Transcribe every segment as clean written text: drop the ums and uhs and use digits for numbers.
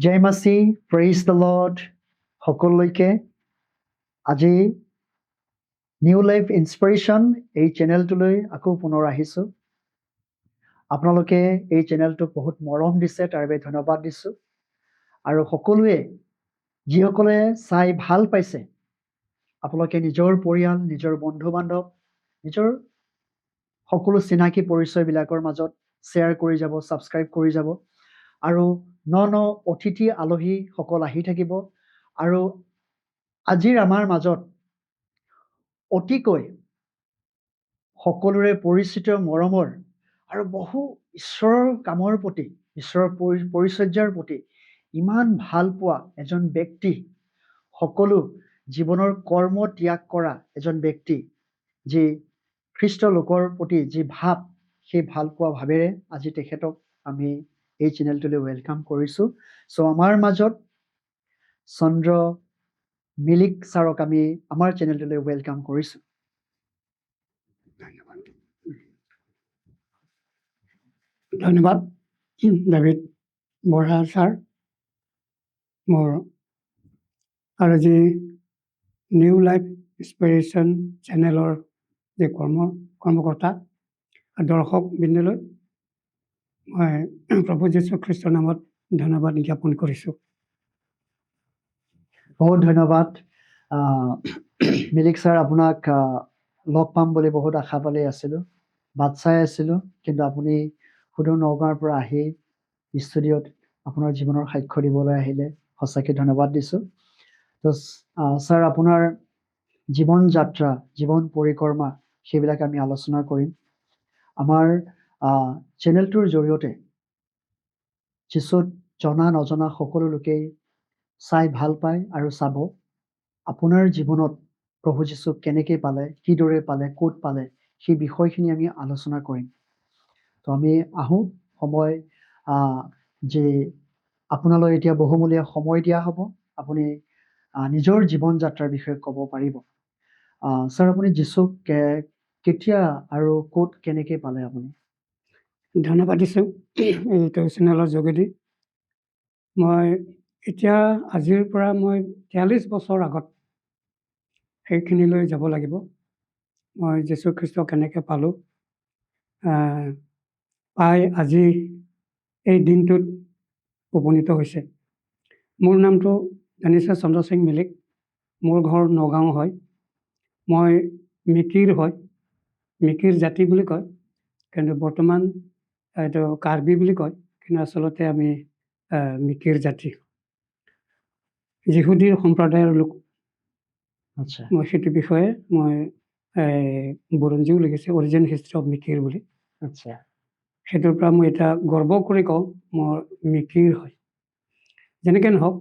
জয় মাসি, praise the lord সকলোকে। আজি নিউ লাইফ ইনস্পিৰেশ্যন এই চেনেলটোলৈ আকৌ পুনৰ আহিছোঁ। আপোনালোকে এই চেনেলটোক বহুত মৰম দিছে, তাৰ বাবে ধন্যবাদ দিছোঁ। আৰু সকলোৱে যিসকলে চাই ভাল পাইছে, আপোনালোকে নিজৰ পৰিয়াল, নিজৰ বন্ধু বান্ধৱ, নিজৰ সকলো চিনাকি পৰিচয়বিলাকৰ মাজত শ্বেয়াৰ কৰি যাব, ছাবস্ক্ৰাইব কৰি যাব। আৰু ন অতিথি আলহীসকল আহি থাকিব। আৰু আজিৰ আমাৰ মাজত অতিকৈ সকলোৰে পৰিচিত মৰমৰ আৰু বহু ঈশ্বৰৰ কামৰ প্ৰতি, ঈশ্বৰৰ পৰিচৰ্যাৰ প্ৰতি ইমান ভাল পোৱা এজন ব্যক্তি, সকলো জীৱনৰ কৰ্ম ত্যাগ কৰা এজন ব্যক্তি, যি খ্ৰীষ্ট লোকৰ প্ৰতি যি ভাৱ, সেই ভাল পোৱা ভাৱেৰে আজি তেখেতক আমি এই চেনেলটোলৈ ৱেলকাম কৰিছোঁ। চ' আমাৰ মাজত চন্দ্ৰ মিলিক ছাৰক আমি আমাৰ চেনেলটোলৈ ৱেলকাম কৰিছোঁ। ধন্যবাদ ডেভিড বৰা ছাৰ, মোৰ আৰু যি নিউ লাইফ ইনস্পিৰেশ্যন চেনেলৰ যি কৰ্মকৰ্তা দৰ্শক বৃন্দলৈ মই প্ৰভু যীশু খ্ৰীষ্টৰ নামত ধন্যবাদ জ্ঞাপন কৰিছোঁ। বহুত ধন্যবাদ মিলিক ছাৰ, আপোনাক লগ পাম বুলি বহুত আশা পালি আছিলোঁ, বাট চাই আছিলোঁ। কিন্তু আপুনি সুদূৰ নগাঁৱৰ পৰা আহি ষ্টুডিঅ'ত আপোনাৰ জীৱনৰ সাক্ষ্য দিবলৈ আহিলে, সঁচাকৈ ধন্যবাদ দিছোঁ। তো ছাৰ, আপোনাৰ জীৱন যাত্ৰা, জীৱন পৰিক্ৰমা, সেইবিলাক আমি আলোচনা কৰিম। আমাৰ চেনেলটোৰ জৰিয়তে যিচুত জনা নজনা সকলো লোকেই চাই ভাল পায় আৰু চাব। আপোনাৰ জীৱনত প্ৰভু যীশুক কেনেকৈ পালে, কিদৰে পালে, ক'ত পালে, সেই বিষয়খিনি আমি আলোচনা কৰিম। তো আমি আহোঁ সময় যে আপোনালৈ এতিয়া বহুমূলীয়া সময় দিয়া হ'ব। আপুনি নিজৰ জীৱন যাত্ৰাৰ বিষয়ে ক'ব পাৰিব। ছাৰ, আপুনি যীশুক কেতিয়া আৰু ক'ত কেনেকৈ পালে আপুনি? ধন্যবাদ দিছোঁ এইটো চেনেলৰ যোগেদি। মই এতিয়া আজিৰ পৰা মই 43 বছৰ আগত সেইখিনিলৈ যাব লাগিব। মই যীশু খ্ৰীষ্টক কেনেকৈ পালোঁ, পাই আজি এই দিনটোত উপনীত হৈছে। মোৰ নামটো জানিছে চন্দ্ৰ সিং মিলিক। মোৰ ঘৰ নগাঁও হয়। মই মিকিৰ হয়, মিকিৰ জাতি বুলি কয়, কিন্তু বৰ্তমান এইটো কাৰ্বি বুলি কয়, কিন্তু আচলতে আমি মিকিৰ জাতি, যিহুদীৰ সম্প্ৰদায়ৰ লোক। আচ্ছা, মই সেইটো বিষয়ে মই বুৰঞ্জীও লিখিছে, অৰিজিন হিষ্ট্ৰী অফ মিকিৰ বুলি। আচ্ছা, সেইটোৰ পৰা মই এটা গৰ্ব কৰি কওঁ মোৰ মিকিৰ হয়। যেনেকৈ নহওক,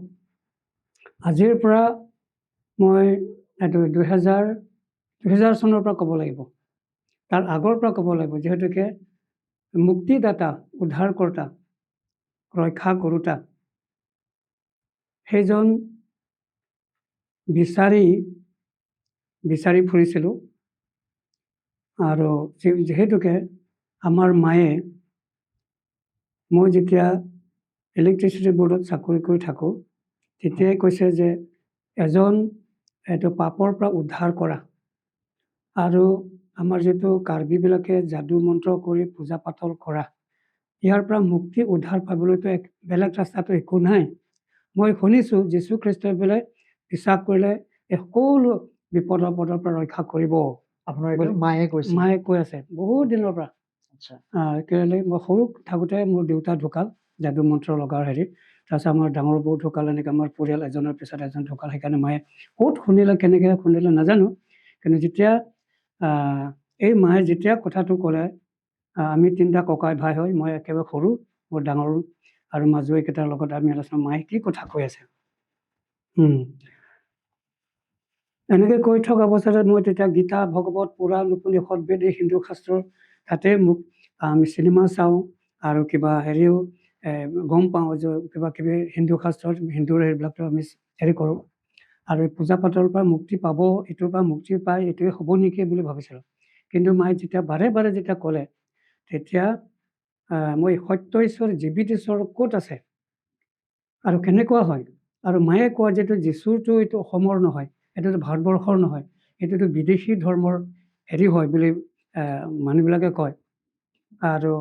আজিৰ পৰা মই এইটো 2000 চনৰ পৰা ক'ব লাগিব, তাৰ আগৰ পৰা ক'ব লাগিব, যিহেতুকে মুক্তিদাতা, উদ্ধাৰকৰ্তা, ৰক্ষা কৰোতা, সেইজন বিচাৰি ফুৰিছিলোঁ। আৰু যিহেতুকে আমাৰ মায়ে, মই যেতিয়া ইলেক্ট্ৰিচিটি বোৰ্ডত চাকৰি কৰি থাকোঁ, তেতিয়াই কৈছে যে এজন এইটো পাপৰ পৰা উদ্ধাৰ কৰা, আৰু আমাৰ যিটো কাৰ্বিবিলাকে যাদু মন্ত্ৰ কৰি পূজা পাতল কৰা, ইয়াৰ পৰা মুক্তি উদ্ধাৰ পাবলৈতো বেলেগ ৰাস্তাটো একো নাই। মই শুনিছোঁ যীশু খ্ৰীষ্টই বোলে বিশ্বাস কৰিলে এই সকলো বিপদ আপদৰ পৰা ৰক্ষা কৰিব। আপোনাৰ মায়ে কৈছে? মায়ে কৈ আছে বহুত দিনৰ পৰা। আচ্ছা, কেলে মই সৰু থাকোঁতে মোৰ দেউতা ঢুকাল যাদু মন্ত্ৰ লগাৰ হেৰি। তাৰপিছত আমাৰ ডাঙৰ বৌ ঢুকাল, এনেকৈ আমাৰ পৰিয়াল এজনৰ পিছত এজন ঢুকাল। সেইকাৰণে মায়ে ক'ত শুনিলে, কেনেকৈ শুনিলে নাজানো, কিন্তু যেতিয়া এই মায়ে যেতিয়া কথাটো ক'লে, আমি 3টা ককাই ভাই হয়, মই একেবাৰে সৰু, মোৰ ডাঙৰ আৰু মাজুৱৈকেইটাৰ লগত আমি আলোচনা, মায়ে কি কথা কৈ আছে। এনেকৈ কৈ থকা অৱস্থাত মই তেতিয়া গীতা, ভগৱত, পুৰাণ, উপনিষদ, বেদ, এই হিন্দু শাস্ত্ৰৰ তাতে মোক আমি চিনেমা চাওঁ আৰু কিবা হেৰিও গম পাওঁ যে কিবা কিবি হিন্দু শাস্ত্ৰৰ, হিন্দুৰ সেইবিলাকতো আমি হেৰি কৰোঁ। আৰু এই পূজা পাতলৰ পৰা মুক্তি পাব, এইটোৰ পৰা মুক্তি পাই এইটোৱে হ'ব নেকি বুলি ভাবিছিলোঁ। কিন্তু মায়ে যেতিয়া বাৰে বাৰে যেতিয়া ক'লে, তেতিয়া মই সত্য ঈশ্বৰ, জীৱিত ঈশ্বৰ ক'ত আছে, আৰু কেনেকুৱা হয় আৰু মায়ে কোৱা যিটো যীশুৰটো এইটো অসমৰ নহয়, এইটোতো ভাৰতবৰ্ষৰ নহয়, এইটোতো বিদেশী ধৰ্মৰ হেৰি হয় বুলি মানুহবিলাকে কয়। আৰু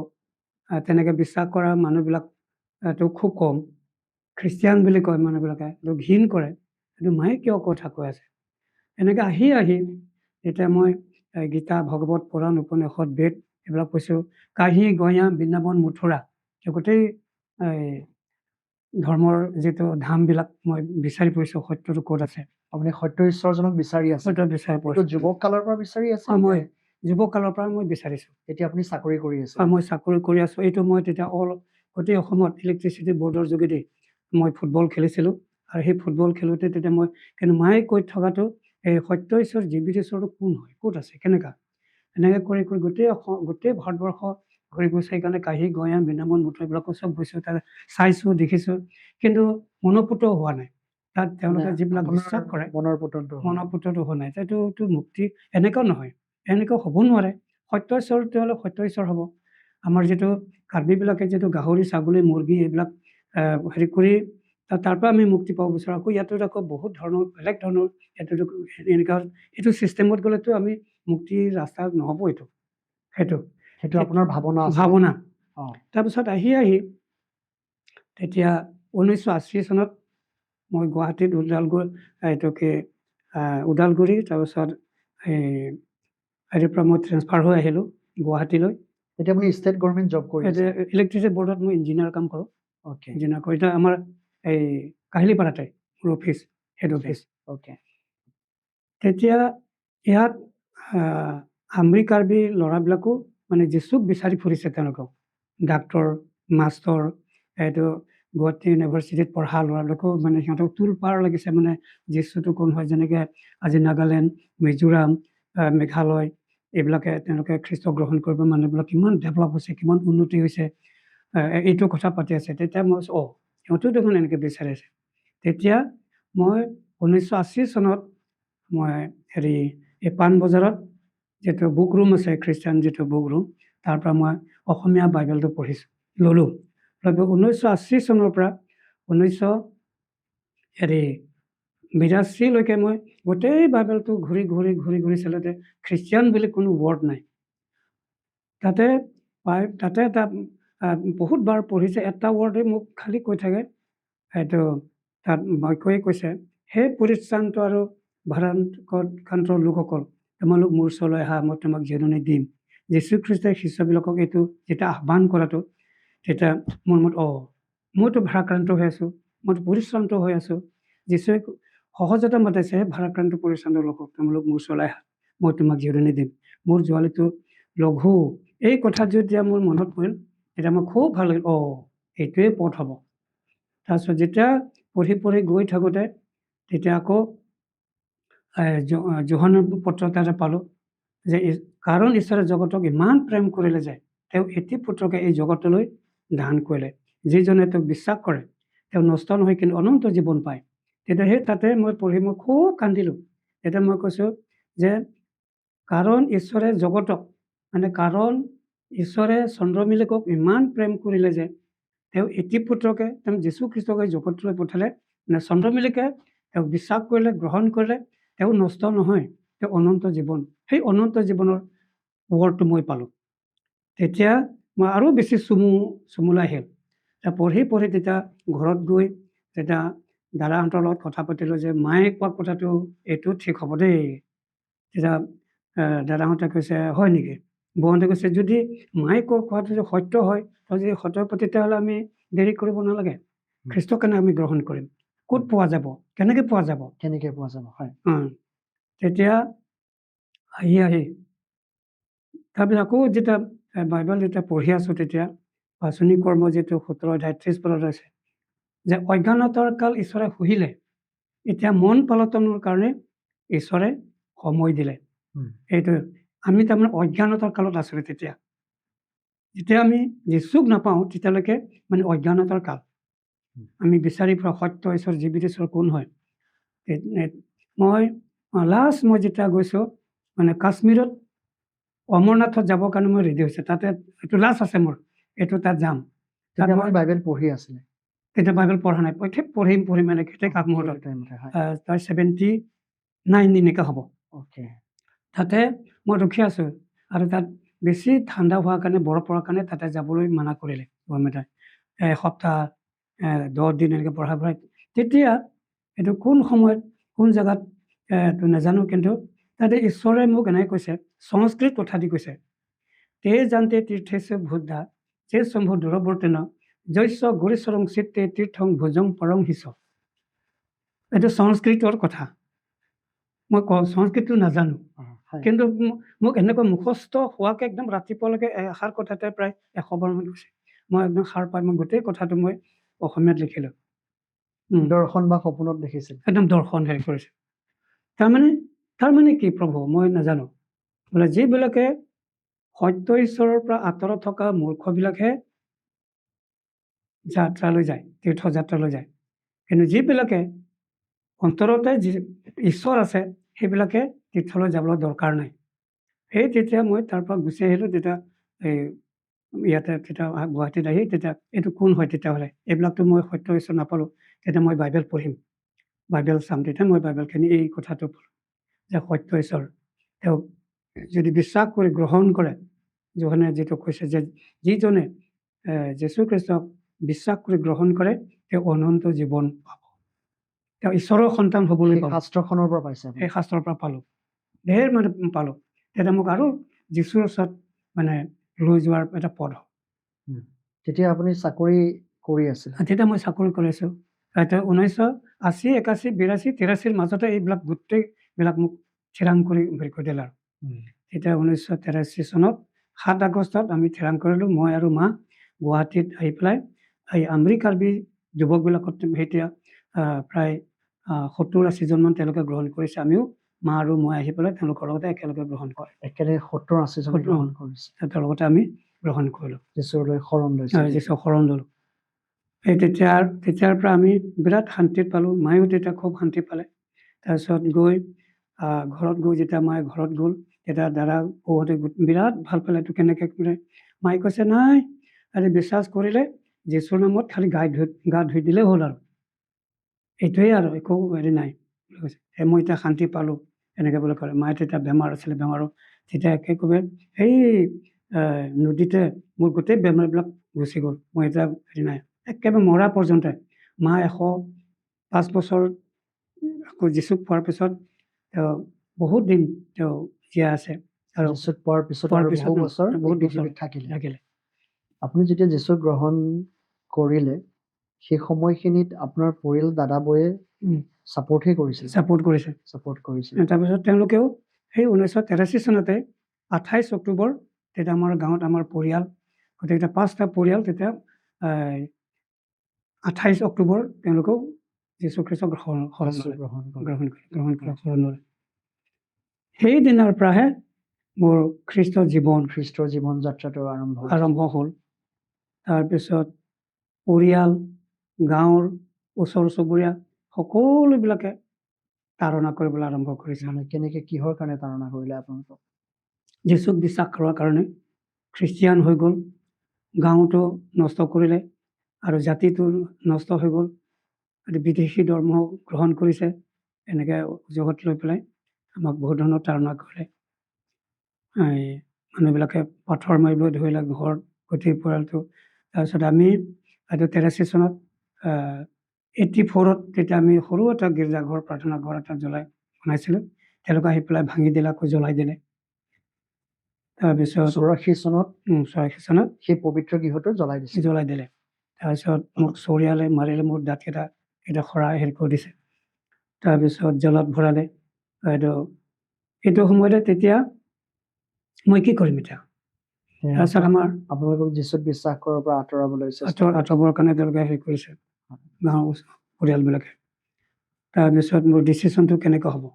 তেনেকৈ বিশ্বাস কৰা মানুহবিলাকটো খুব কম। খ্ৰীষ্টিয়ান বুলি কয় মানুহবিলাকে, এইটো ঘিণ কৰে। এইটো মায়ে কিয় কথা কৈ আছে? এনেকৈ আহি এতিয়া মই গীতা, ভাগৱত, পুৰাণ, উপনিষদ, বেদ এইবিলাক কৈছোঁ। কাহী, গঞা, বৃন্দাবন, মথুৰা এই গোটেই ধৰ্মৰ যিটো ধামবিলাক মই বিচাৰি ফুৰিছোঁ সত্যটো ক'ত আছে। আপুনি সত্য ঈশ্বৰজনক বিচাৰি আছে। সত্য বিচাৰি এইটো ফুৰিছোঁ। যুৱক কালৰ পৰা বিচাৰি আছে? মই যুৱক কালৰ পৰা মই বিচাৰিছোঁ। এতিয়া আপুনি চাকৰি কৰি আছে? মই চাকৰি কৰি আছোঁ। এইটো মই তেতিয়া গোটেই অসমত ইলেক্ট্ৰিচিটি বৰ্ডৰ যোগেদি মই ফুটবল খেলিছিলোঁ। আৰু সেই ফুটবল খেলোঁতে তেতিয়া মই কিন্তু মায়ে কৈ থকাটো এই সত্য ঈশ্বৰ জীৱিত ঈশ্বৰটো কোন হয়, ক'ত আছে, কেনেকুৱা? এনেকৈ কৰি গোটেই ভাৰতবৰ্ষ ঘূৰি গৈছোঁ। সেইকাৰণে কাহী, গঞা, বৃন্দাবন, মথুৰা এইবিলাকো চব গৈছোঁ, তাত চাইছোঁ, দেখিছোঁ, কিন্তু মনোপুত হোৱা নাই। তাত তেওঁলোকে যিবিলাক বিশ্বাস কৰে মনোপুতটো হোৱা নাই। এইটোতো মুক্তি এনেকুৱাও নহয়, এনেকুৱা হ'ব নোৱাৰে। সত্য ঈশ্বৰ তেতিয়াহ'লে সত্য ঈশ্বৰ হ'ব। আমাৰ যিটো কাৰ্বিবিলাকে যিটো গাহৰি, ছাগলী, মুৰ্গী এইবিলাক হেৰি কৰি তাৰ পৰা আমি মুক্তি পাব বিচাৰোঁ। আকৌ ইয়াতো আকৌ বহুত ধৰণৰ বেলেগ ধৰণৰ এইটোতো এনেকুৱা এইটো ছিষ্টেমত গ'লেতো আমি মুক্তিৰ ৰাস্তা নহ'ব। সেইটো আপোনাৰ ভাৱনা আছে? ভাৱনা। তাৰপিছত আহি তেতিয়া 1980 চনত মই গুৱাহাটীত ওদালগুৰি তাৰপিছত হেৰিৰ পৰা মই ট্ৰেন্সফাৰ হৈ আহিলোঁ গুৱাহাটীলৈ। এতিয়া আপুনি ষ্টেট গভৰ্ণমেণ্ট জব কৰি আছে? ইলেক্ট্ৰিচিটি বৰ্ডত মই ইঞ্জিনিয়াৰ কাম কৰোঁ। ইঞ্জিনিয়াৰ কৰোঁ। এতিয়া আমাৰ এই কাহিলীপাৰাতে মোৰ অফিচ, হেড অফিচ। তেতিয়া ইয়াত হামৰি কাৰ্বি ল'ৰাবিলাকো মানে যীচুক বিচাৰি ফুৰিছে। তেওঁলোকক ডাক্তৰ, মাষ্টৰ, এইটো গুৱাহাটী ইউনিভাৰ্চিটিত পঢ়া ল'ৰাবিলাকো মানে সিহঁতক তোল পাৰ লাগিছে, মানে যীচুটো কোন হয়। যেনেকৈ আজি নাগালেণ্ড, মিজোৰাম, মেঘালয় এইবিলাকে তেওঁলোকে খ্ৰীষ্ট গ্ৰহণ কৰিব, মানুহবিলাক কিমান ডেভেলপ হৈছে, কিমান উন্নতি হৈছে, এইটো কথা পাতি আছে। তেতিয়া মই সিহঁতেও দেখোন এনেকৈ বিচাৰি আছে। তেতিয়া মই 1980 চনত মই এই পাণবজাৰত যিটো বুক ৰুম আছে, খ্ৰীষ্টান যিটো বুক ৰুম, তাৰ পৰা মই অসমীয়া বাইবেলটো ল'লোঁ। 1980 চনৰ পৰা 1982লৈকে মই গোটেই বাইবেলটো ঘূৰি চালোতে খ্ৰীষ্টিয়ান বুলি কোনো ৱৰ্ড নাই। তাতে এটা বহুত বাৰ পঢ়িছে, এটা ৱৰ্ডে মোক খালি কৈ থাকে, এইটো তাত বাক্যই কৈছে, হে পৰিশ্ৰান্ত আৰু ভাৰাক্ৰান্ত লোকসকল, তোমালোক মোৰ ওচৰলৈ আহা, মই তোমাক জিৰণি দিম। যীশুখ্ৰীষ্টই শিষ্যবিলাকক এইটো যেতিয়া আহ্বান কৰাটো, তেতিয়া মোৰ মত মইতো ভাৰাক্ৰান্ত হৈ আছোঁ, মইতো পৰিশ্ৰান্ত হৈ আছোঁ। যীশুৱে সহজতে মাতিছে, হে ভাৰাক্ৰান্ত পৰিশ্ৰান্ত লোকক, তোমালোক মোৰ ওচৰলৈ আহা, মই তোমাক জিৰণি দিম। মোৰ জোৱালিটো লঘু। এই কথা যেতিয়া মোৰ মনত পৰিল, তেতিয়া মই খুব ভাল লাগিল। এইটোৱে পথ হ'ব। তাৰপিছত যেতিয়া পঢ়ি গৈ থাকোঁতে তেতিয়া আকৌ যোহানৰ পত্ৰ এটা পালোঁ যে কাৰণ ঈশ্বৰে জগতক ইমান প্ৰেম কৰিলে যে তেওঁ এটি পুত্ৰকে এই জগতলৈ দান কৰিলে, যিজনে তেওঁক বিশ্বাস কৰে তেওঁ নষ্ট নহয় কিন্তু অনন্ত জীৱন পায়। তেতিয়া সেই তাতে মই পঢ়ি মই খুব কান্দিলোঁ। তেতিয়া মই কৈছোঁ যে কাৰণ ঈশ্বৰে জগতক কাৰণ ঈশ্বৰে চন্দ্ৰমিলিকক ইমান প্ৰেম কৰিলে যে তেওঁ এটি পুত্ৰকে তেওঁ যীশুখ্ৰীষ্টকে জগতলৈ পঠালে, চন্দ্ৰমিলিকে তেওঁক বিশ্বাস কৰিলে, গ্ৰহণ কৰিলে, তেওঁ নষ্ট নহয়, তেওঁ অনন্ত জীৱন। সেই অনন্ত জীৱনৰ ৱৰ্ডটো মই পালোঁ। তেতিয়া মই আৰু বেছি চমুলাই আহিল। পঢ়ি তেতিয়া ঘৰত গৈ তেতিয়া দাদাহঁতৰ লগত কথা পাতিলোঁ যে মায়ে কোৱা কথাটো এইটো ঠিক হ'ব দেই। তেতিয়া দাদাহঁতে কৈছে হয় নেকি? বৌহঁতে কৈছে যদি মায়ে কোৱাটো যদি সত্য হয়, যদি সত্য তেতিয়াহ'লে আমি দেৰি কৰিব নালাগে। খ্ৰীষ্টক কেনে আমি গ্ৰহণ কৰিম? ক'ত পোৱা যাব? কেনেকৈ পোৱা যাব? হয়। তেতিয়া আহি তাৰপিছত আকৌ যেতিয়া বাইবেল যেতিয়া পঢ়ি আছোঁ, তেতিয়া বাছনি কৰ্ম যিটো 17 অধ্যায় 30 পদত আছে যে অজ্ঞানতাৰ কাল ঈশ্বৰে শুহিলে, এতিয়া মন পালটনৰ কাৰণে ঈশ্বৰে সময় দিলে। এইটো আমি তাৰমানে অজ্ঞানতাৰ কালত আছিলোঁ। যেতিয়া আমি যীচুক নাপাওঁ তেতিয়ালৈকে মানে অজ্ঞানতাৰ কাল। আমি বিচাৰি ফুৰা সত্য ঈশ্বৰ জীৱিত ঈশ্বৰ কোন হয়। মই যেতিয়া গৈছোঁ মানে কাশ্মীৰত অমৰনাথত যাবৰ কাৰণে মই ৰেডি হৈছোঁ। তাতে এইটো লাষ্ট আছে মোৰ, এইটো তাত যাম। তাত মই বাইবেল পঢ়ি আছিলে? তেতিয়া বাইবেল পঢ়া নাই পঢ়িম এনেকৈ কাক মুহূৰ্তত সেইটো টাইমতে হয় তাৰ 79 এনেকৈ হ'ব অ'কে তাতে মই ৰখি আছোঁ আৰু তাত বেছি ঠাণ্ডা হোৱাৰ কাৰণে বৰফ পৰাৰ কাৰণে তাতে যাবলৈ মানা কৰিলে গভৰ্ণমেণ্টে এসপ্তাহ 10 দিন এনেকৈ পঢ়াই তেতিয়া এইটো কোন সময়ত কোন জেগাত এইটো নাজানো কিন্তু তাতে ঈশ্বৰে মোক এনেকৈ কৈছে সংস্কৃত কথা দি কৈছে তে জানতে তীৰ্থেশ বুদ্ধা যে শম্ভু দূৰৱৰ্তন জৈস্য গুৰেশ্বৰং চিত্তে তীৰ্থং ভোজং পৰং হিচ এইটো সংস্কৃতৰ কথা মই সংস্কৃতটো নাজানো হয় কিন্তু মোক এনেকৈ মুখস্থ হোৱাকৈ একদম ৰাতিপুৱালৈকে এষাৰ কথাতে প্ৰায় 100 বাৰমান কৈছে মই একদম সাৰ পাই মই গোটেই কথাটো মই অসমীয়াত লিখিলোঁ দৰ্শন বা সপোনত দেখিছিল একদম দৰ্শন হেৰি কৰিছে তাৰমানে কি প্ৰভু মই নাজানো বোলে যিবিলাকে সত্য ঈশ্বৰৰ পৰা আঁতৰত থকা মূৰ্খবিলাকহে যাত্ৰালৈ যায় তীৰ্থযাত্ৰালৈ যায় কিন্তু যিবিলাকে অন্তৰতে যি ঈশ্বৰ আছে সেইবিলাকে তীৰ্থলৈ যাবলৈ দৰকাৰ নাই তেতিয়া মই তাৰ পৰা গুচি আহিলোঁ তেতিয়া ইয়াতে তেতিয়া গুৱাহাটীত আহি তেতিয়া এইটো কোন হয় তেতিয়াহ'লে এইবিলাকতো মই সত্য ঈশ্বৰ নাপালোঁ তেতিয়া মই বাইবেল পঢ়িম বাইবেল চাম তেতিয়া মই বাইবেলখিনি এই কথাটো পঢ়োঁ যে সত্য ঈশ্বৰ তেওঁক যদি বিশ্বাস কৰি গ্ৰহণ কৰে যোহানে যিটো কৈছে যে যিজনে যীশুখ্ৰীষ্টক বিশ্বাস কৰি গ্ৰহণ কৰে তেওঁ অনন্ত জীৱন পাব তেওঁ ঈশ্বৰৰ সন্তান হ'বলৈ পাব শাস্ত্ৰখনৰ পৰা পাইছে সেই শাস্ত্ৰৰ পৰা পালোঁ ধেৰ মানে পালোঁ তেতিয়া মোক আৰু যীশুৰ ওচৰত মানে লৈ যোৱাৰ এটা পথ তেতিয়া আপুনি চাকৰি কৰি আছিল তেতিয়া মই চাকৰি কৰি আছোঁ 1980 81 82 83 মাজতে এইবিলাক গোটেইবিলাক মোক থিৰাং কৰি হেৰি কৰি দিলে আৰু তেতিয়া 1983 চনত 7 আগষ্টত আমি থিৰাং কৰিলোঁ মই আৰু মা গুৱাহাটীত আহি পেলাই এই আমৰি কাৰ্বি যুৱকবিলাকত এতিয়া প্ৰায় 70-80জনমান তেওঁলোকে গ্ৰহণ কৰিছে আমিও মা আৰু মই আহি পেলাই তেওঁলোকৰ লগতে একেলগে গ্ৰহণ কৰোঁ একেলগে 70-80জন গ্ৰহণ কৰিছে তেওঁলোকৰ লগতে আমি গ্ৰহণ কৰিলোঁ যীশুলৈ শৰণ লৈছে যীশুক শৰণ ল'লোঁ সেই তেতিয়াৰ পৰা আমি বিৰাট শান্তিত পালোঁ মায়েও তেতিয়া খুব শান্তি পালে তাৰপিছত গৈ ঘৰত গৈ যেতিয়া মায়ে ঘৰত গ'ল তেতিয়া দাদা বৌহঁতে বিৰাট ভাল পালে এইটো কেনেকৈ কৰে মায়ে কৈছে নাই আজি বিশ্বাস কৰিলে যীশুৰ নামত খালি গা ধুই দিলেই হ'ল আৰু এইটোৱেই আৰু একো হেৰি নাই বুলি কৈছে মই এতিয়া শান্তি পালোঁ এনেকৈ বুলি ক'লে মায়ে তেতিয়া বেমাৰ আছিলে বেমাৰত তেতিয়া একেবাৰে সেই নদীতে মোৰ গোটেই বেমাৰবিলাক গুচি গ'ল মই এতিয়া হেৰি নাই একেবাৰে মৰা পৰ্যন্ত মা 105 বছৰ আকৌ যীশুক পোৱাৰ পিছত তেওঁ বহুত দিন তেওঁ জীয়াই আছে আৰু যীশুক পোৱাৰ পিছত বহুত বছৰ থাকিলে আপুনি যেতিয়া যীশুক গ্ৰহণ কৰিলে সেই সময়খিনিত আপোনাৰ পৰিয়াল দাদা বৌয়ে ছাপোৰ্ট কৰিছিল তাৰপিছত তেওঁলোকেও সেই 1983 চনতে 28 অক্টোবৰ তেতিয়া আমাৰ গাঁৱত আমাৰ পৰিয়াল গোটেইকেইটা 5টা পৰিয়াল তেতিয়া 28 অক্টোবৰ তেওঁলোকেও যীশুখ্ৰীষ্টক গ্ৰহণ কৰিলে সেই দিনাৰ পৰাহে মোৰ খ্ৰীষ্টৰ জীৱন যাত্ৰাটো আৰম্ভ হ'ল তাৰপিছত পৰিয়াল গাঁৱৰ ওচৰ চুবুৰীয়া সকলোবিলাকে তাৰণা কৰিবলৈ আৰম্ভ কৰিছে মানে কেনেকৈ কিহৰ কাৰণে তাৰণা কৰিলে আপোনালোকক যীশুক বিশ্বাস কৰাৰ কাৰণে খ্ৰীষ্টিয়ান হৈ গ'ল গাঁৱতো নষ্ট কৰিলে আৰু জাতিটো নষ্ট হৈ গ'ল বিদেশী ধৰ্ম গ্ৰহণ কৰিছে এনেকৈ জগত লৈ পেলাই আমাক বহুত ধৰণৰ তাৰণা কৰিলে মানুহবিলাকে পাথৰ মাৰিবলৈ ধৰিলে ঘৰত গোটেই পৰিয়ালটো তাৰপিছত আমি 83 চনত 84ত তেতিয়া আমি সৰু এটা গীৰ্জাঘৰ প্ৰাৰ্থনা ঘৰ এটা বনাইছিলোঁ তেওঁলোকে আহি পেলাই ভাঙি দিলে আকৌ জ্বলাই দিলে তাৰপিছত 84 চনত সেই পবিত্ৰ গৃহটো জ্বলাই দিলে তাৰপিছত মোক চৰিয়ালে মাৰিলে মোৰ দাঁতকেইটা খৰাই হেৰি কৰি দিছে তাৰপিছত জলত ভৰালে এইটো সময়তে তেতিয়া মই কি কৰিম এতিয়া তাৰপিছত আমাৰ আপোনালোকক যীশুক বিশ্বাস কৰাৰ পৰা আঁতৰাবৰ কাৰণে তেওঁলোকে হেৰি কৰিছে গাঁৱৰ পৰিয়ালবিলাকে তাৰপিছত মোৰ ডিচিশ্যনটো কেনেকৈ হ'ব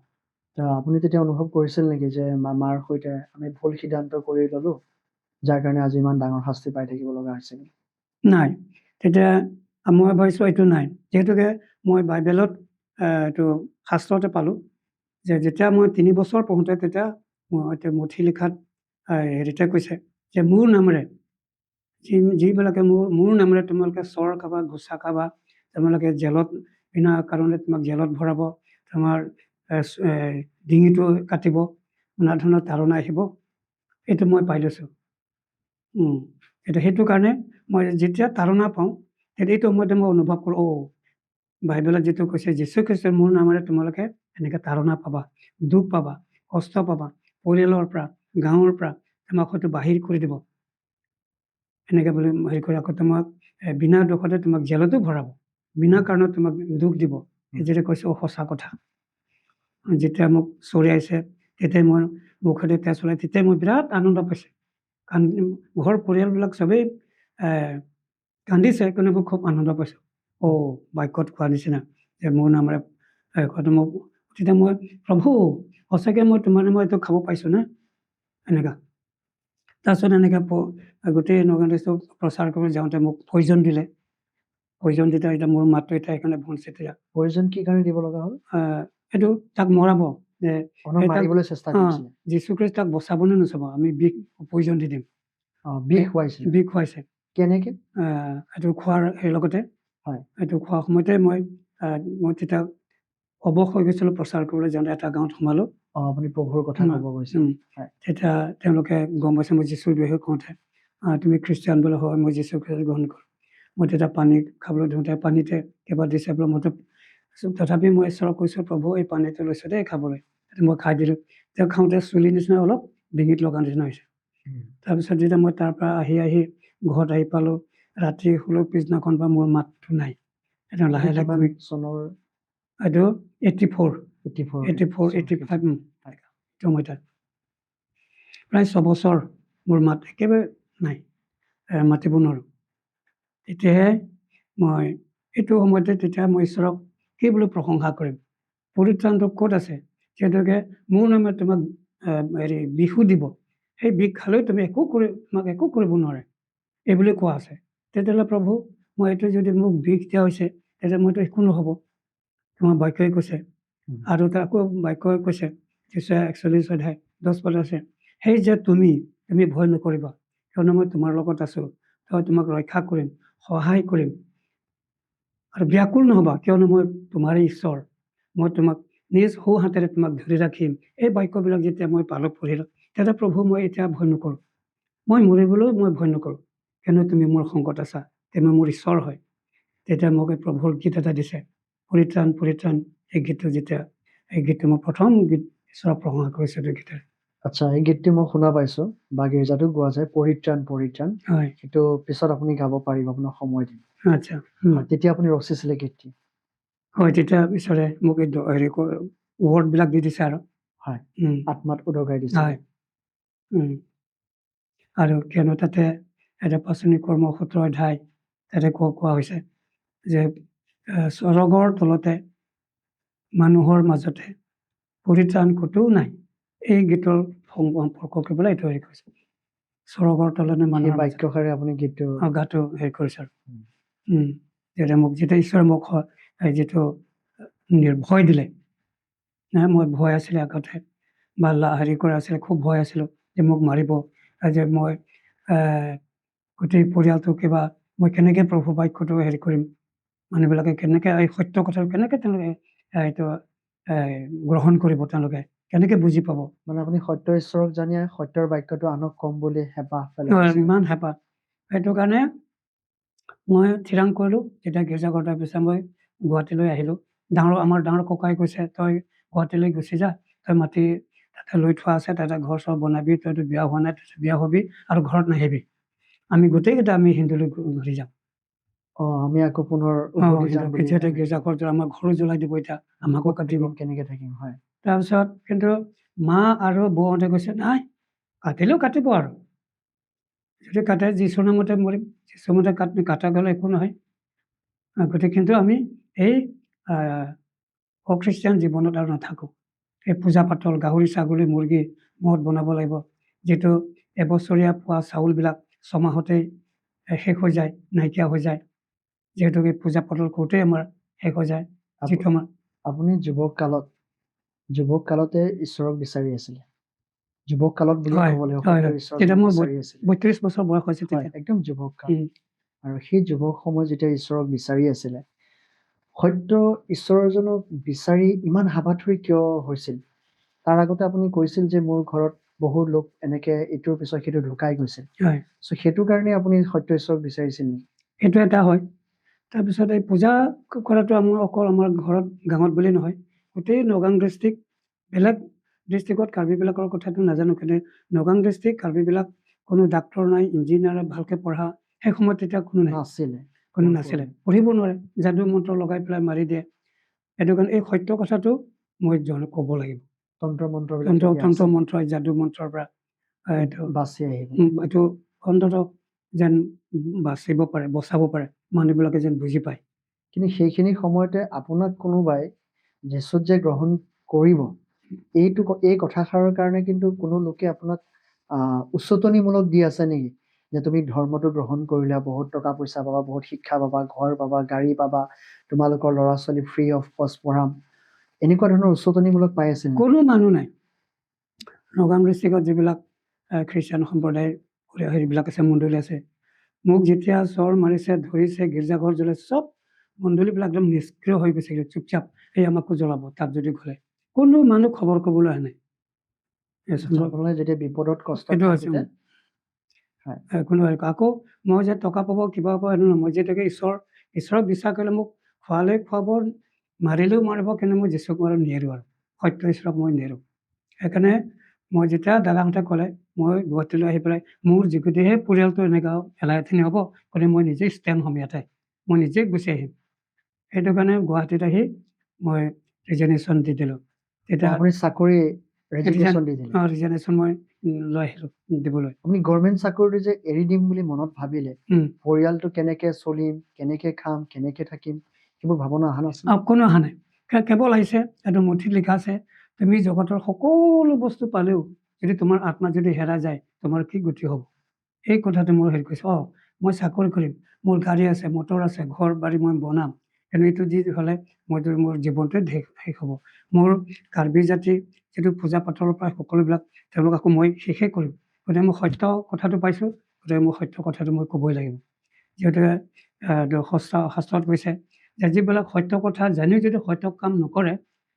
আপুনি তেতিয়া অনুভৱ কৰিছিল নেকি যে মামাৰ সৈতে আমি ভুল সিদ্ধান্ত কৰি ল'লোঁ যাৰ কাৰণে আজি ইমান ডাঙৰ শাস্তি পাই থাকিব লগা হৈছিল নাই তেতিয়া মই ভাবিছোঁ এইটো নাই যিহেতুকে মই বাইবেলত এইটো শাস্ত্ৰতে পালোঁ যে যেতিয়া মই 3 বছৰ পঢ়োঁতে তেতিয়া মই মুঠি লিখাত হেৰিতে কৈছে যে মোৰ নামেৰে যিবিলাকে মোৰ নামেৰে তোমালোকে চৰ খাবা ঘোচা খাবা তোমালোকে জেলত বিনা কাৰণে তোমাক জেলত ভৰাব, তোমাৰ ডিঙিটো কাটিব, নানা ধৰণৰ তাৰণা আহিব। এইটো মই পাই লৈছোঁ। এতিয়া সেইটো কাৰণে মই যেতিয়া তাৰণা পাওঁ, তেতিয়া এইটো সময়তে মই অনুভৱ কৰোঁ, বাইবেলত যিটো কৈছে যীশু খ্ৰীষ্টৰ মোৰ নামেৰে তোমালোকে এনেকৈ তাৰণা পাবা, দুখ পাবা, কষ্ট পাবা, পৰিয়ালৰ পৰা, গাঁৱৰ পৰা তোমাক হয়তো বাহিৰ কৰি দিব। এনেকৈ বুলি হেৰি কৰি আকৌ তোমাক বিনা দোষতে তোমাক জেলতো ভৰাব, বিনা কাৰণত তোমাক দুখ দিব। এই যেতিয়া কৈছে সঁচা কথা। যেতিয়া মোক চৰিয়াইছে, তেতিয়াই মই মুখতে তেজ ওলাই, তেতিয়াই মই বিৰাট আনন্দ পাইছোঁ। ঘৰ পৰিয়ালবিলাক চবেই কান্দিছে, কিন্তু মই খুব আনন্দ পাইছোঁ। বাক্যত কোৱা নিচিনা যে মোৰ নামেৰে হয়তো মোক, তেতিয়া মই প্ৰভু সঁচাকৈ মই তোমাৰ নামত এইটো খাব পাইছোঁ নে, এনেকুৱা। তাৰপিছত এনেকৈ গোটেই নগাঁও ডিষ্ট্ৰিক্ট প্ৰচাৰ কৰি যাওঁতে মোক পয়জন দিলে। পয়জন দিলে, এতিয়া মোৰ মাতটো এতিয়া সেইকাৰণে ভনছে। তেতিয়া পয়জন কি কাৰণে দিব লগা হ'ল? এইটো তাক মৰাব, যে মাৰিবলৈ চেষ্টা কৰিছিলে। যীশুখ্ৰীষ্ট তাক বচাব নে নচাব, আমি পয়জন দি দিম। বিষ খুৱাইছিলে। বিষ খুৱাইছে। কেনেকে? এইটো খোৱাৰ লগতে, এইটো খোৱাৰ সময়তে মই তেতিয়া অৱস হৈ গৈছিলোঁ প্ৰচাৰ কৰিবলৈ যাওঁতে। এটা গাঁৱত সোমালোঁ। আপুনি প্ৰভুৰ কথা ক'ব গৈছে। তেতিয়া তেওঁলোকে গম পাইছে মই যীশুৰ বিষয়ে কওঁতে, তুমি খ্ৰীষ্টিয়ান বোলে হয়, মই যীশু খ্ৰীষ্ট গ্ৰহণ কৰোঁ। মই তেতিয়া পানী খাবলৈ ধৰোঁতে পানীতে কিবা দিছে বোলে, মইতো তথাপি মই ঈশ্বৰক কৈছোঁ, প্ৰভু এই পানীটো লৈছোঁ দেই খাবলৈ। মই খাই দিলোঁ। তেওঁ খাওঁতে চুলিৰ নিচিনা অলপ ডিঙিত লগা নিচিনা হৈছে। তাৰপিছত যেতিয়া মই তাৰ পৰা আহি ঘৰত আহি পালোঁ, ৰাতি শুলোঁ, পিছদিনাখন পৰা মোৰ মাতটো নাই। এতিয়া লাহে লাহে চনৰ এইটো 84, 85 সময়ত প্ৰায় 6 বছৰ মোৰ মাত একেবাৰে নাই, মাতিব নোৱাৰোঁ। তেতিয়াহে মই এইটো সময়তে তেতিয়া মই ঈশ্বৰক কি বুলি প্ৰশংসা কৰিম, পৰিত্ৰাণটো ক'ত আছে, যিহেতুকে মোৰ নামে তোমাক বিষো দিব, সেই বিষ খালেও তুমি তোমাক একো কৰিব নোৱাৰে, এইবুলি কোৱা আছে। তেতিয়াহ'লে প্ৰভু মই এইটো যদি মোক বিষ দিয়া হৈছে, তেতিয়া মইতো একো নহ'ব, তোমাৰ বাক্যই কৈছে। আৰু আকৌ বাক্যই কৈছে 41 অধ্যায় 10 পদ আছে, সেই যে তুমি ভয় নকৰিবা, কিয়নো মই তোমাৰ লগত আছোঁ, মই তোমাক ৰক্ষা কৰিম, সহায় কৰিম। আৰু ব্যাকুল নহ'বা, কিয়নো মই তোমাৰে ঈশ্বৰ, মই তোমাক নিজ সৌ হাতেৰে তোমাক ধৰি ৰাখিম। এই বাক্যবিলাক যেতিয়া মই পালক পঢ়িলোঁ, তেতিয়া প্ৰভু মই এতিয়া ভয় নকৰোঁ, মই মৰিবলৈও মই ভয় নকৰোঁ, কিয়নো তুমি মোৰ সংগত আছা, তুমি মোৰ ঈশ্বৰ হয়। তেতিয়া মোক এই প্ৰভুৰ গীত এটা দিছে, পৰিত্ৰাণ পৰিত্ৰাণ। এই গীতটো এই গীতটো মই প্ৰথম গীত ঈশ্বৰক প্ৰশংসা কৰিছোঁ এইটো গীতেৰে। আচ্ছা, এই গীতটো মই শুনা পাইছোঁ, বা গীৰ্জাটো গোৱা যায়, পৰিত্ৰাণ পৰিত্ৰাণ। সেইটো পিছত আপুনি গাব পাৰিব, আপোনাক সময় দিম। আচ্ছা, তেতিয়া আপুনি ৰচিছিলে গীতটি? হয়, তেতিয়া ঈশ্বৰে মোক এই হেৰি ৱৰ্ডবিলাক দি দিছে আৰু আত্মাত উদগাই দিছে। আৰু কিয়নো তাতে এটা পাচনি কৰ্ম 17 অধ্যায় তাতে কোৱা হৈছে যে স্বৰ্গৰ তলতে মানুহৰ মাজতে পৰিত্ৰাণ ক'তো নাই। এই গীতৰ সম্পৰ্ক কেৱল এইটো হেৰি কৰিছে, স্বৰ্গৰ তলতে মানুহৰ বাক্যশাৰী আপুনি গীতটো গাটো হেৰি কৰিছে আৰু যেতিয়া মোক যেতিয়া ঈশ্বৰে মোক যিটো ভয় দিলে, মই ভয় আছিলে আগতে, বা হেৰি কৰা আছিলে, খুব ভয় আছিলোঁ যে মোক মাৰিব, যে মই গোটেই পৰিয়ালটো কিবা মই কেনেকৈ প্ৰভু বাক্যটো হেৰি কৰিম, মানুহবিলাকে কেনেকৈ এই সত্য কথাটো কেনেকৈ তেওঁলোকে এইটো গ্ৰহণ কৰিব, তেওঁলোকে কেনেকৈ বুজি পাব। মানে আপুনি সত্য ঈশ্বৰক জানি সত্যৰ বাক্যটো আনক কম বুলি হেঁপাহ ইমান হেঁপাহ। সেইটো কাৰণে মই থিৰাং কৰিলোঁ, যেতিয়া গীৰ্জাঘৰ পিছত মই গুৱাহাটীলৈ আহিলোঁ। আমাৰ ডাঙৰ ককাই কৈছে, তই গুৱাহাটীলৈ গুচি যা, তই মাটি তাতে লৈ থোৱা আছে, তাতে ঘৰ চৰ বনাবি, তইতো বিয়া হোৱা নাই, বিয়া হ'বি আৰু ঘৰত নাহিবি, আমি গোটেইকেইটা আমি হিন্দুলৈ ঘূৰি যাম। আমি আকৌ পুনৰ গীৰ্জাঘৰ আমাৰ ঘৰো জ্বলাই দিব, এতিয়া আমাকো কাটিব, কেনেকৈ থাকিম। হয়, তাৰপিছত কিন্তু মা আৰু বৌহঁতে কৈছে, নাই কাটিলেও কাটিব, আৰু যদি কাটে যীশুৰ নামতে মৰিম, যীশুৰ মতে কাটা গ'লে একো নহয়। গতিকে কিন্তু আমি এই অখ্ৰীষ্টিয়ান জীৱনত আৰু নাথাকোঁ। এই পূজা পাতল, গাহৰি ছাগলী মুৰ্গী মদ বনাব লাগিব, যিটো এবছৰীয়া পোৱা চাউলবিলাক 6 মাহতেই শেষ হৈ যায়, নাইকিয়া হৈ যায়, যিহেতুকে পূজা পাতল কৰোঁতেই আমাৰ শেষ হৈ যায়। যিটো আমাৰ আপুনি যুৱক কালতে ঈশ্বৰক বিচাৰি আছিলে, যুৱক কালত বুলি ক'ব লাগিব। তেতিয়া মোৰ 32 বছৰ বয়স হৈছিল, একদম যুৱক কাল। আৰু সেই যুৱক সময় যেতিয়া ঈশ্বৰক বিচাৰি আছিলে, সত্য ঈশ্বৰজনক বিচাৰি ইমান হাবাথুৰি কিয় হৈছিল? তাৰ আগতে আপুনি কৈছিল যে মোৰ ঘৰত বহু লোক এনেকে ইটোৰ পিছত সিটো ঢুকাই গৈছিল। হয় চ' সেইটো কাৰণে আপুনি সত্য ঈশ্বৰক বিচাৰিছিল নেকি? সেইটো এটা হয়। তাৰপিছত এই পূজা কৰাটো আমাৰ অকল আমাৰ ঘৰত গাঁৱত বুলি নহয়, গোটেই নগাং ডিষ্ট্ৰিক্ট, বেলেগ ডিষ্ট্ৰিক্টত কাৰ্বিবিলাকৰ কথাটো নাজানো, কিন্তু নগাং ডিষ্ট্ৰিক্ট কাৰ্বিবিলাক কোনো ডাক্তৰ নাই, ইঞ্জিনিয়াৰ ভালকৈ পঢ়া সেই সময়ত তেতিয়া কোনো নাই, নাছিলে। কোনো নাছিলে, পঢ়িব নোৱাৰে, যাদু মন্ত্ৰ লগাই পেলাই মাৰি দিয়ে। সেইটো কাৰণে এই সত্য কথাটো মই ক'ব লাগিব। তন্ত্ৰ মন্ত্ৰবিলাক তন্ত্ৰ তেতিয়া তন্ত্ৰ আছিল। মন্ত্ৰ যাদু মন্ত্ৰৰ পৰা এইটো বাচি আহিব। এইটো অন্ততঃ যেন বাচিব পাৰে, বচাব পাৰে, মানুহবিলাকে যেন বুজি পায়। কিন্তু সেইখিনি সময়তে আপোনাক কোনোবাই যীচুত যে গ্ৰহণ কৰিব, এই কথাষাৰৰ কাৰণে কিন্তু কোনো লোকে আপোনাক উচতনিমূলক দি আছে নেকি? যে তুমি ধৰ্মটো গ্ৰহণ কৰিলে বহুত টকা পইচা পাবা, বহুত শিক্ষা পাবা, ঘৰ পাবা, গাড়ী পাবা, তোমালোকৰ ল'ৰা ছোৱালী ফ্ৰী অফ কষ্ট পঢ়াম, এনেকুৱা ধৰণৰ উচতনিমূলক পাই আছে নেকি? কোনো মানুহ নাই নগাম ডিষ্ট্ৰিক্টত যিবিলাক খ্ৰীষ্টান সম্প্ৰদায়ৰ হেৰিবিলাক আছে, মণ্ডলী আছে, মোক যেতিয়া চৰ মাৰিছে, ধৰিছে, গীৰ্জাঘৰ জ্বলাই, চব মণ্ডলীবিলাক একদম নিষ্ক্ৰিয় হৈ গৈছে, চুপচাপ, এই আমাকো জ্বলাব তাত যদি গ'লে, কোনো মানুহ খবৰ ক'বলৈ অহা নাই। আপোনালোকে যেতিয়া বিপদত কষ্টত সেইটো আছে থাকোতে, হয়, কোনো আকৌ মই যে টকা পাব কিবা পাব সেইটো নহয়, মই যিহেতুকে ঈশ্বৰক বিশ্বাস কৰিলে মোক খোৱালে খুৱাব, মাৰিলেও মাৰিব, কিন্তু মই যীচুক আৰু নেৰোঁ, আৰু সত্য ঈশ্বৰক মই নেৰোঁ। সেইকাৰণে মই যেতিয়া দাদাহঁতে ক'লে মই গুৱাহাটীলৈ আহি পেলাই মোৰ যদিহে পৰিয়ালটো এনেকুৱা এলাহখিনি হ'ব, গতিকে মই নিজেই ষ্টেণ্ড হ'ম ইয়াতে, মই নিজেই গুচি আহিম। সেইটো কাৰণে গুৱাহাটীত আহি মই ৰিজিগনেশ্যন দি দিলোঁ। তেতিয়া আপুনি চাকৰি ৰেজিগনেশ্যন দি দিলে। ৰিজিগনেশ্যন মই লৈ আহিলোঁ দিবলৈ। আপুনি গভৰ্ণমেণ্ট চাকৰিটো যে এৰি দিম বুলি মনত ভাবিলে, পৰিয়ালটো কেনেকে চলিম, কেনেকে খাম, কেনেকে থাকিম, সেইবোৰ ভাৱনা অহা নাছিল? কোনো অহা নাই, কেৱল আহিছে এইটো মুঠিত লিখা আছে, তুমি জগতৰ সকলো বস্তু পালেও যদি তোমাৰ আত্মা যদি হেৰাই যায়, তোমাৰ কি গতি হ'ব? এই কথাটো মোৰ হেৰি কৰিছে, মই চাকৰি কৰিম, মোৰ গাড়ী আছে, মটৰ আছে, ঘৰ বাৰী মই বনাম, কিন্তু এইটো যি হ'লে মোৰ জীৱনটোৱে শেষ হ'ব। মোৰ কাৰ্বি জাতি যিটো পূজা পাতলৰ পৰা সকলোবিলাক তেওঁলোক আকৌ মই শেষেই কৰিম। গতিকে মই সত্য কথাটো পাইছোঁ, গতিকে মই সত্য কথাটো মই ক'বই লাগিব। যিহেতু শাস্ত্ৰত কৈছে যে যিবিলাক সত্য কথা জানিও যদি সত্য কাম নকৰে,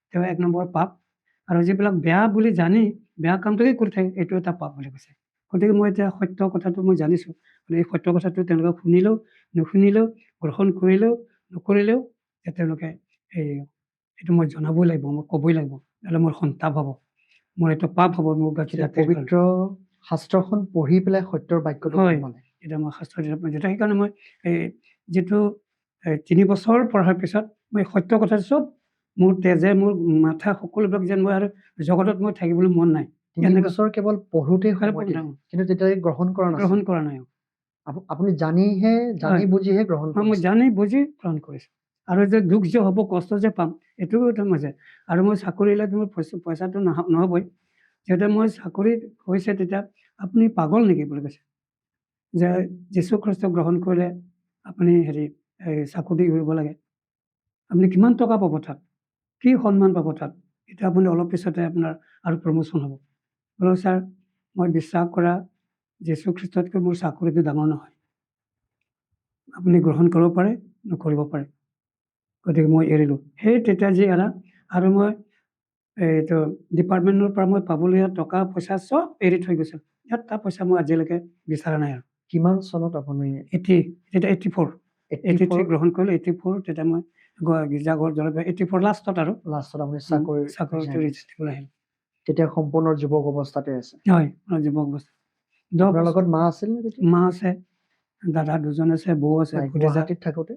তেওঁ 1 নম্বৰ পাপ, আৰু যিবিলাক বেয়া বুলি জানি বেয়া কামটোকে কৰি থাকে, এইটো এটা পাপ বুলি কৈছে। গতিকে মই এতিয়া সত্য কথাটো মই জানিছোঁ, গতিকে এই সত্য কথাটো তেওঁলোকে শুনিলেও নুশুনিলেও, গ্ৰহণ কৰিলেও নকৰিলেও, তেওঁলোকে এইটো মই জনাবই লাগিব, মই ক'বই লাগিব, নহ'লে মোৰ সন্তাপ হ'ব, মোৰ এইটো পাপ হ'ব, মোৰ পবিত্ৰ শাস্ত্ৰখন পঢ়ি পেলাই সত্যৰ বাক্যটো হয়, ক'ব লাগে। এতিয়া মই শাস্ত্ৰ যেতিয়া সেইকাৰণে মই যিটো 3 বছৰ পঢ়াৰ পিছত মই সত্য কথা চব মোৰ তেজে, মোৰ মাথা সকলোবিলাক যেন মই আৰু জগতত মই থাকিবলৈ মন নাই। 3 বছৰ কেৱল পঢ়োতেই সময় পঢ়োতে দিলে, কিন্তু তেতিয়ালৈকে গ্ৰহণ কৰা নাছিল। গ্ৰহণ কৰা নাই। আপুনি জানি বুজিহে গ্ৰহণ মই কৰিছে। জানি বুজি গ্ৰহণ কৰিছোঁ। আৰু যে দুখ যে হ'ব, কষ্ট যে পাম, এইটোও এটা মাজে। আৰু মই চাকৰি হ'লে মোৰ পইচাটো নহ'বই, যিহেতু মই চাকৰি হৈছে, তেতিয়া আপুনি পাগল নেকি বুলি কৈছে, যে যীশু খ্ৰীষ্টক গ্ৰহণ কৰিলে আপুনি চাকৰি কৰিব লাগে, আপুনি কিমান টকা পাব তাত, কি সন্মান পাব তাত, এতিয়া আপুনি অলপ পিছতে আপোনাৰ আৰু প্ৰমোশ্যন হ'ব। বোলো ছাৰ, মই বিশ্বাস কৰা যীশু খ্ৰীষ্টতকৈ মোৰ চাকৰিটো ডাঙৰ নহয়, আপুনি গ্ৰহণ কৰিব পাৰে, নকৰিব পাৰে, গতিকে মই এৰিলোঁ। সেই তেতিয়া যি এৰা, আৰু মই এইটো ডিপাৰ্টমেণ্টৰ পৰা মই পাবলগীয়া টকা পইচা চব এৰি থৈ গৈছোঁ, এটা পইচা মই আজিলৈকে বিচৰা নাই। আৰু কিমান চনত আপুনি 84 গ্ৰহণ কৰিলোঁ, 84 তেতিয়া মই গীৰ্জাঘৰ জ্বলাই 84 লাষ্টত আৰু লাষ্টত আপুনি চাকৰিটো ৰিজাইন আহিলোঁ। তেতিয়া সম্পূৰ্ণ যুৱক অৱস্থাতে আছে। হয়, যুৱক অৱস্থা। আপোনাৰ লগত মা আছিল নে তেতিয়া? মা আছে, দাদা 2জন আছে, বৌ আছে। গুৱাহাটীত থাকোতে?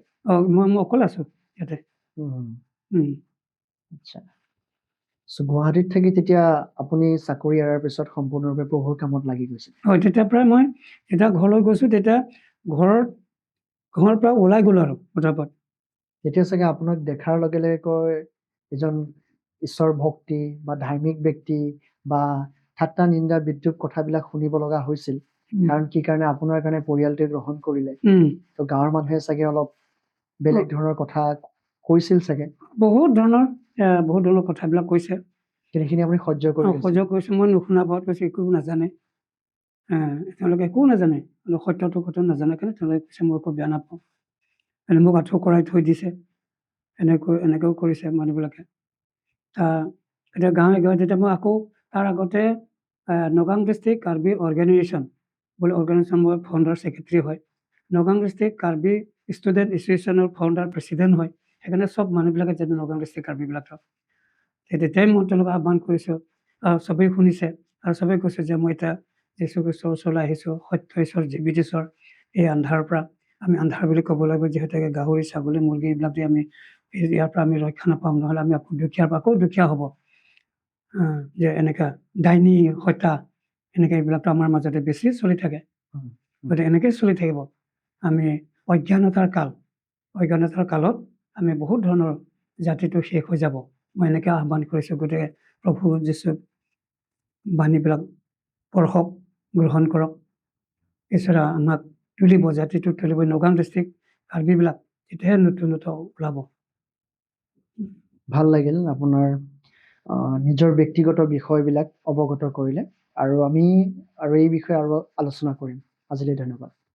মই অকলে আছোঁ ইয়াতে। আচ্ছা। গুৱাহাটীত থাকি তেতিয়া আপুনি চাকৰি এৰাৰ পিছত সম্পূৰ্ণৰূপে প্ৰভুৰ কামত লাগি গৈছিল? হয়, তেতিয়াৰ পৰাই মই যেতিয়া ঘৰলৈ গৈছোঁ, তেতিয়া ঘৰৰ পৰা ওলাই গ'লোঁ আৰু পটাপট। তেতিয়া চাগে আপোনাক দেখাৰ লগে লগে কয় এজন ঈশ্বৰ ভক্তি বা ধাৰ্মিক ব্যক্তি, বা ঠাট্টা নিন্দা বিদ্ৰূপ কথাবিলাক শুনিব লগা হৈছিল। কাৰণ কি কাৰণে আপোনাৰ কাৰণে পৰিয়ালটোৱে গ্ৰহণ কৰিলে, তো গাঁৱৰ মানুহে চাগে অলপ বেলেগ ধৰণৰ কথা কৈছিল চাগে। বহুত ধৰণৰ কথাবিলাক কৈছে, কিন্তু সেইখিনি আপুনি সহ্য কৰিছোঁ। মই নুশুনা পাত কৈছোঁ, একো নাজানে, তেওঁলোকে একো নাজানে, সত্যটো কথা নাজানে কাৰণে তেওঁলোকে কৈছে মই একো বেয়া নাপাওঁ, মোক আঁঠু কৰাই থৈ দিছে, এনেকৈও কৰিছে মানুহবিলাকে। এতিয়া গাঁৱে গাঁৱে যেতিয়া মই আকৌ তাৰ আগতে নগাং ডিষ্ট্ৰিক্ট কাৰ্বি অৰ্গেনাইজেশ্যন বুলি অৰ্গেনাইজেশ্যন মই ফাউণ্ডাৰ ছেক্ৰেটাৰী হয়। নগাং ডিষ্ট্ৰিক্ট কাৰ্বি ষ্টুডেণ্ট এছ'চিয়েশ্যনৰ ফাউণ্ডাৰ প্ৰেচিডেণ্ট হয়। সেইকাৰণে চব মানুহবিলাকে যেনে নগাং ডিষ্ট্ৰিক্ট কাৰ্বিবিলাকক তেতিয়াই মই তেওঁলোকক আহ্বান কৰিছোঁ। চবেই শুনিছে আৰু চবেই কৈছে যে মই এতিয়া যীশু খ্ৰীষ্টৰ ওচৰলৈ আহিছোঁ, সত্য ঈশ্বৰ জীৱিত ঈশ্বৰ। এই আন্ধাৰৰ পৰা আমি আন্ধাৰ বুলি ক'ব লাগিব, যিহেতুকে গাহৰি ছাগলী মুৰ্গী এইবিলাক দি আমি ইয়াৰ পৰা আমি ৰক্ষা নাপাম, নহ'লে আমি আকৌ দুখীয়াৰ পৰা আকৌ দুখীয়া হ'ব। যে এনেকা ডাইনী হত্যা এনেকৈ এইবিলাকতো আমাৰ মাজতে বেছি চলি থাকে। গতিকে এনেকৈয়ে চলি থাকিব। আমি অজ্ঞানতাৰ কালত আমি বহুত ধৰণৰ জাতিটো শেষ হৈ যাব। মই এনেকৈ আহ্বান কৰিছোঁ। গতিকে প্ৰভু যীশু বাণীবিলাক পঢ়ক, গ্ৰহণ কৰক। ঈশ্বৰে আমাক তুলিব, জাতিটো তুলিব। নগাং ডিষ্ট্ৰিক্ট কাৰ্বিবিলাক তেতিয়াহে নতুনত্ব ওলাব। ভাল লাগিল আপোনাৰ নিজৰ ব্যক্তিগত বিষয়বিলাক অৱগত কৰিলে, আৰু আমি এই বিষয়ে আৰু আলোচনা কৰিম। আজিলৈ ধন্যবাদ।